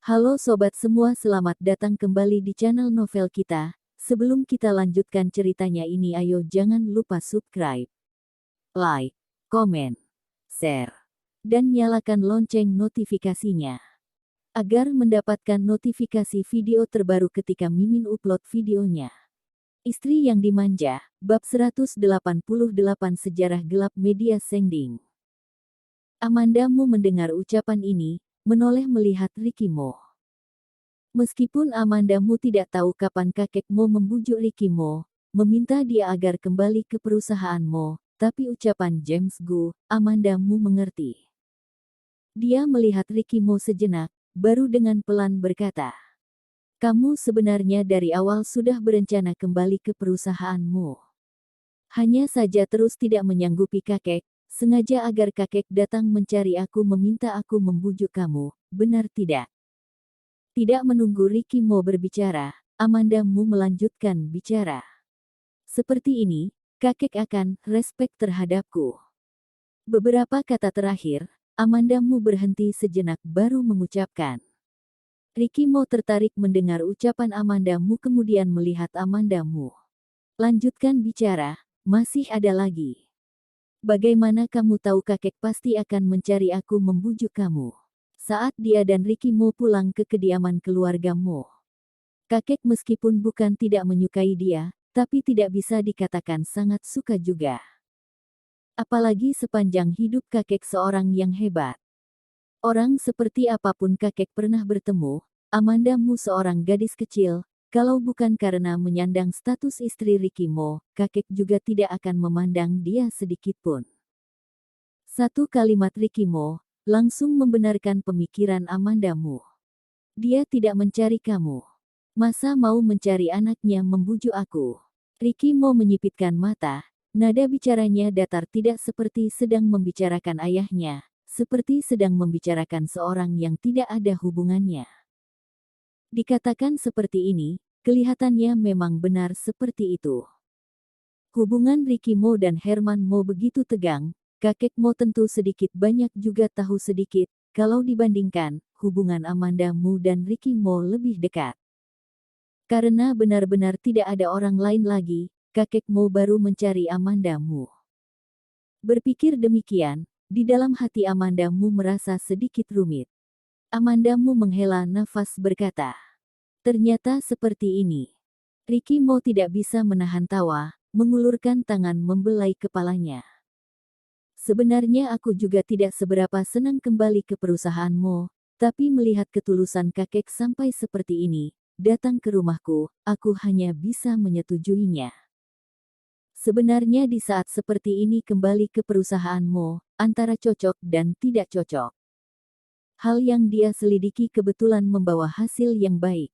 Halo sobat semua, selamat datang kembali di channel novel kita. Sebelum kita lanjutkan ceritanya ini, ayo jangan lupa subscribe, like, komen, share, dan nyalakan lonceng notifikasinya agar mendapatkan notifikasi video terbaru ketika Mimin upload videonya. Istri yang dimanja, bab 188 Sejarah Gelap Media Sending. Amanda Mu mendengar ucapan ini, menoleh melihat Ricky Mo. Meskipun Amanda Mu tidak tahu kapan kakek Mo membujuk Ricky Mo, meminta dia agar kembali ke perusahaan Mo, tapi ucapan James Gu, Amanda Mu mengerti. Dia melihat Ricky Mo sejenak, baru dengan pelan berkata, "Kamu sebenarnya dari awal sudah berencana kembali ke perusahaanmu. Hanya saja terus tidak menyanggupi kakek, sengaja agar kakek datang mencari aku meminta aku membujuk kamu, benar tidak?" Tidak menunggu Ricky Mo berbicara, Amanda Mu melanjutkan bicara. "Seperti ini, kakek akan respect terhadapku." Beberapa kata terakhir, Amanda Mu berhenti sejenak baru mengucapkan. Ricky Mo tertarik mendengar ucapan Amanda Mu kemudian melihat Amanda Mu. Lanjutkan bicara, "Masih ada lagi. Bagaimana kamu tahu kakek pasti akan mencari aku membujuk kamu?" Saat dia dan Ricky Mo pulang ke kediaman keluarga Mo, kakek meskipun bukan tidak menyukai dia, tapi tidak bisa dikatakan sangat suka juga. Apalagi sepanjang hidup kakek seorang yang hebat. Orang seperti apapun kakek pernah bertemu, Amanda Mu seorang gadis kecil, kalau bukan karena menyandang status istri Ricky Mo, kakek juga tidak akan memandang dia sedikitpun. Satu kalimat Ricky Mo langsung membenarkan pemikiran Amanda Mu. "Dia tidak mencari kamu. Masa mau mencari anaknya membujuk aku?" Ricky Mo menyipitkan mata, nada bicaranya datar tidak seperti sedang membicarakan ayahnya, seperti sedang membicarakan seorang yang tidak ada hubungannya. Dikatakan seperti ini, kelihatannya memang benar seperti itu. Hubungan Ricky Mo dan Herman Mo begitu tegang, kakek Mo tentu sedikit banyak juga tahu sedikit, kalau dibandingkan, hubungan Amanda Mu dan Ricky Mo lebih dekat. Karena benar-benar tidak ada orang lain lagi, kakek Mo baru mencari Amanda Mu. Berpikir demikian, di dalam hati Amanda Mu merasa sedikit rumit. Amanda Mu menghela nafas berkata, "Ternyata seperti ini." Ricky Mo tidak bisa menahan tawa, mengulurkan tangan membelai kepalanya. "Sebenarnya aku juga tidak seberapa senang kembali ke perusahaanmu, tapi melihat ketulusan kakek sampai seperti ini, datang ke rumahku, aku hanya bisa menyetujuinya. Sebenarnya di saat seperti ini kembali ke perusahaanmu, antara cocok dan tidak cocok. Hal yang dia selidiki kebetulan membawa hasil yang baik.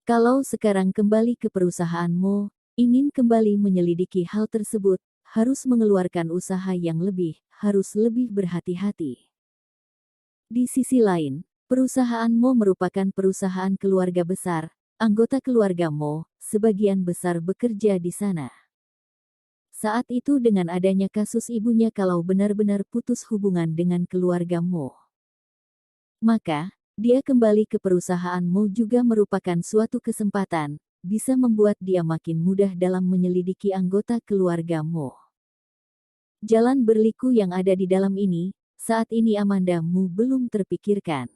Kalau sekarang kembali ke perusahaanmu, ingin kembali menyelidiki hal tersebut, harus mengeluarkan usaha yang lebih, harus lebih berhati-hati. Di sisi lain, perusahaan Mo merupakan perusahaan keluarga besar, anggota keluarga Mo, sebagian besar bekerja di sana. Saat itu dengan adanya kasus ibunya kalau benar-benar putus hubungan dengan keluarga Mo, maka, dia kembali ke perusahaan Mo juga merupakan suatu kesempatan, bisa membuat dia makin mudah dalam menyelidiki anggota keluarga Mo. Jalan berliku yang ada di dalam ini, saat ini Amanda Mu belum terpikirkan.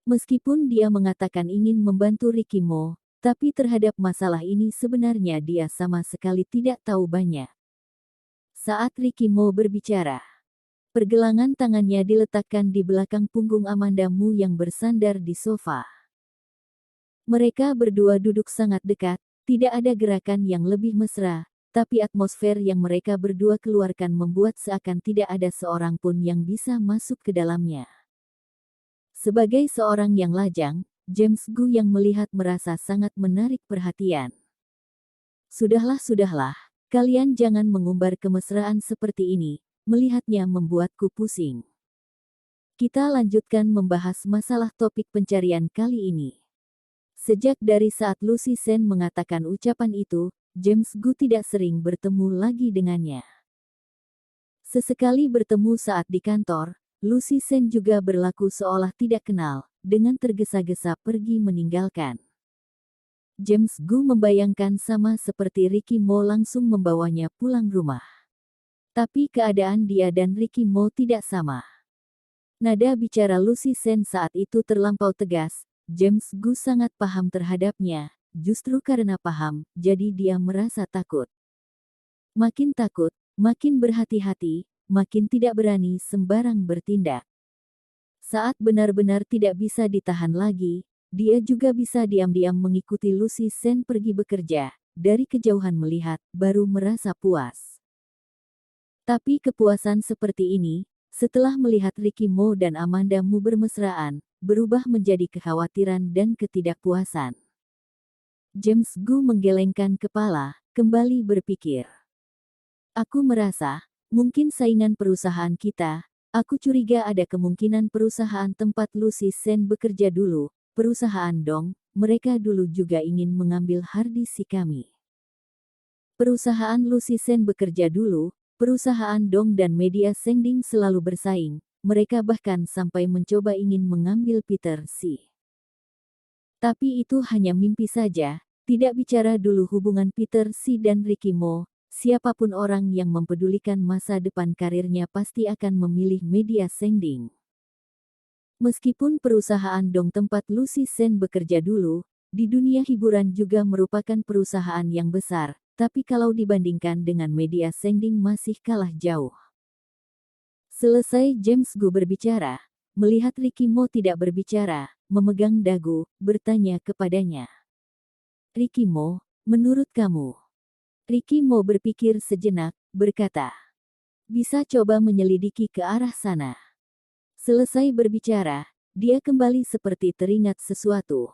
Meskipun dia mengatakan ingin membantu Ricky Mo, tapi terhadap masalah ini sebenarnya dia sama sekali tidak tahu banyak. Saat Ricky Mo berbicara, pergelangan tangannya diletakkan di belakang punggung Amanda Mu yang bersandar di sofa. Mereka berdua duduk sangat dekat, tidak ada gerakan yang lebih mesra, tapi atmosfer yang mereka berdua keluarkan membuat seakan tidak ada seorang pun yang bisa masuk ke dalamnya. Sebagai seorang yang lajang, James Gu yang melihat merasa sangat menarik perhatian. Sudahlah, kalian jangan mengumbar kemesraan seperti ini, melihatnya membuatku pusing. Kita lanjutkan membahas masalah topik pencarian kali ini." Sejak dari saat Lucy Sen mengatakan ucapan itu, James Gu tidak sering bertemu lagi dengannya. Sesekali bertemu saat di kantor, Lucy Sen juga berlaku seolah tidak kenal, dengan tergesa-gesa pergi meninggalkan. James Gu membayangkan sama seperti Ricky Mo langsung membawanya pulang rumah. Tapi keadaan dia dan Ricky Mo tidak sama. Nada bicara Lucy Sen saat itu terlampau tegas. James Gu sangat paham terhadapnya. Justru karena paham, jadi dia merasa takut. Makin takut, makin berhati-hati, makin tidak berani sembarang bertindak. Saat benar-benar tidak bisa ditahan lagi, dia juga bisa diam-diam mengikuti Lucy Sen pergi bekerja. Dari kejauhan melihat, baru merasa puas. Tapi kepuasan seperti ini, setelah melihat Ricky Mo dan Amanda Mu bermesraan, berubah menjadi kekhawatiran dan ketidakpuasan. James Gu menggelengkan kepala, kembali berpikir. Aku merasa, mungkin saingan perusahaan kita, aku curiga ada kemungkinan perusahaan tempat Lucy Sen bekerja dulu, perusahaan Dong, mereka dulu juga ingin mengambil harddisk kami. Perusahaan Lucy Sen bekerja dulu, perusahaan Dong dan media Sengding selalu bersaing, mereka bahkan sampai mencoba ingin mengambil Peter Si. Tapi itu hanya mimpi saja, tidak bicara dulu hubungan Peter Si dan Ricky Mo, siapapun orang yang mempedulikan masa depan karirnya pasti akan memilih media Sengding. Meskipun perusahaan Dong tempat Lucy Sen bekerja dulu, di dunia hiburan juga merupakan perusahaan yang besar, tapi kalau dibandingkan dengan media Sengding masih kalah jauh. Selesai James Gu berbicara, melihat Ricky Mo tidak berbicara, memegang dagu, bertanya kepadanya. Ricky Mo, menurut kamu? Ricky Mo berpikir sejenak, berkata. Bisa coba menyelidiki ke arah sana. Selesai berbicara, dia kembali seperti teringat sesuatu.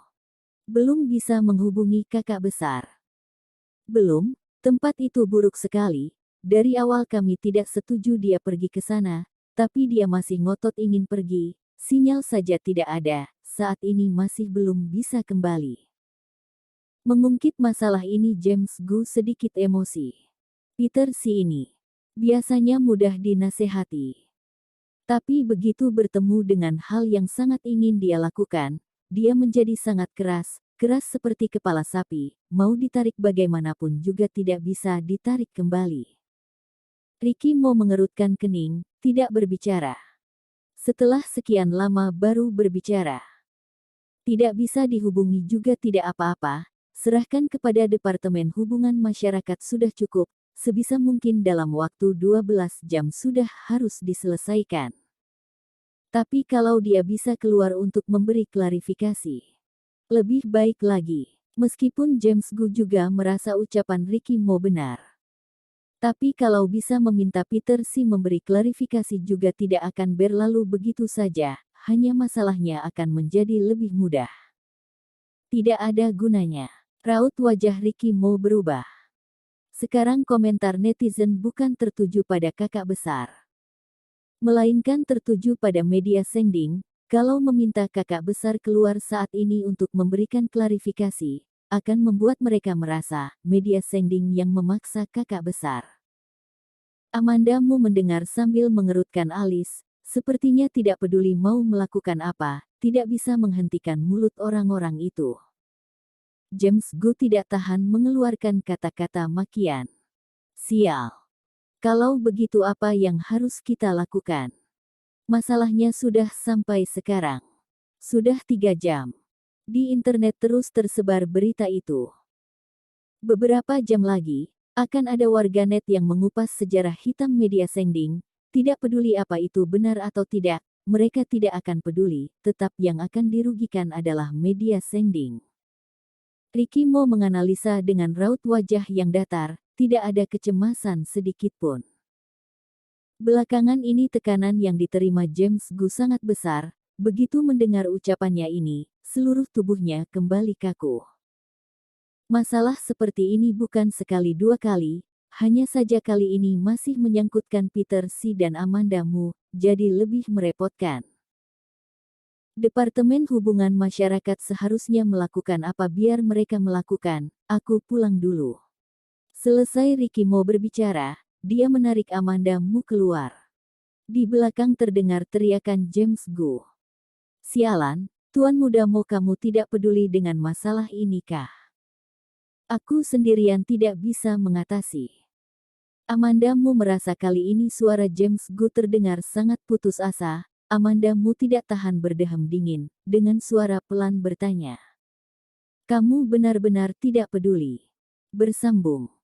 Belum bisa menghubungi kakak besar. Belum, tempat itu buruk sekali. Dari awal kami tidak setuju dia pergi ke sana, tapi dia masih ngotot ingin pergi. Sinyal saja tidak ada, saat ini masih belum bisa kembali. Mengungkit masalah ini James Gu sedikit emosi. Peter Si ini biasanya mudah dinasehati. Tapi begitu bertemu dengan hal yang sangat ingin dia lakukan, dia menjadi sangat keras, keras seperti kepala sapi, mau ditarik bagaimanapun juga tidak bisa ditarik kembali. Ricky Mo mengerutkan kening, tidak berbicara. Setelah sekian lama baru berbicara. Tidak bisa dihubungi juga tidak apa-apa, serahkan kepada Departemen Hubungan Masyarakat sudah cukup, sebisa mungkin dalam waktu 12 jam sudah harus diselesaikan. Tapi kalau dia bisa keluar untuk memberi klarifikasi, lebih baik lagi. Meskipun James Gu juga merasa ucapan Ricky Mo benar. Tapi kalau bisa meminta Peter Si memberi klarifikasi juga tidak akan berlalu begitu saja, hanya masalahnya akan menjadi lebih mudah. Tidak ada gunanya. Raut wajah Ricky Mo berubah. Sekarang komentar netizen bukan tertuju pada kakak besar, melainkan tertuju pada media Sengding. Kalau meminta kakak besar keluar saat ini untuk memberikan klarifikasi, akan membuat mereka merasa media Sengding yang memaksa kakak besar. Amanda Mu mendengar sambil mengerutkan alis, sepertinya tidak peduli mau melakukan apa, tidak bisa menghentikan mulut orang-orang itu. James Gu tidak tahan mengeluarkan kata-kata makian. Sial. Kalau begitu apa yang harus kita lakukan? Masalahnya sudah sampai sekarang. Sudah 3 jam. Di internet terus tersebar berita itu. Beberapa jam lagi, akan ada warganet yang mengupas sejarah hitam media Sengding. Tidak peduli apa itu benar atau tidak, mereka tidak akan peduli, tetap yang akan dirugikan adalah media Sengding. Ricky Mo menganalisa dengan raut wajah yang datar, tidak ada kecemasan sedikitpun. Belakangan ini tekanan yang diterima James Gu sangat besar, begitu mendengar ucapannya ini, seluruh tubuhnya kembali kaku. Masalah seperti ini bukan sekali dua kali, hanya saja kali ini masih menyangkutkan Peter Si dan Amanda Mu, jadi lebih merepotkan. Departemen Hubungan Masyarakat seharusnya melakukan apa biar mereka melakukan, aku pulang dulu. Selesai Ricky Mo berbicara, dia menarik Amanda Mu keluar. Di belakang terdengar teriakan James Gu. Sialan, Tuan Muda Mo, kamu tidak peduli dengan masalah ini kah? Aku sendirian tidak bisa mengatasi. Amanda Mu merasa kali ini suara James Gu terdengar sangat putus asa. Amanda Mu tidak tahan berdeham dingin, dengan suara pelan bertanya. Kamu benar-benar tidak peduli. Bersambung.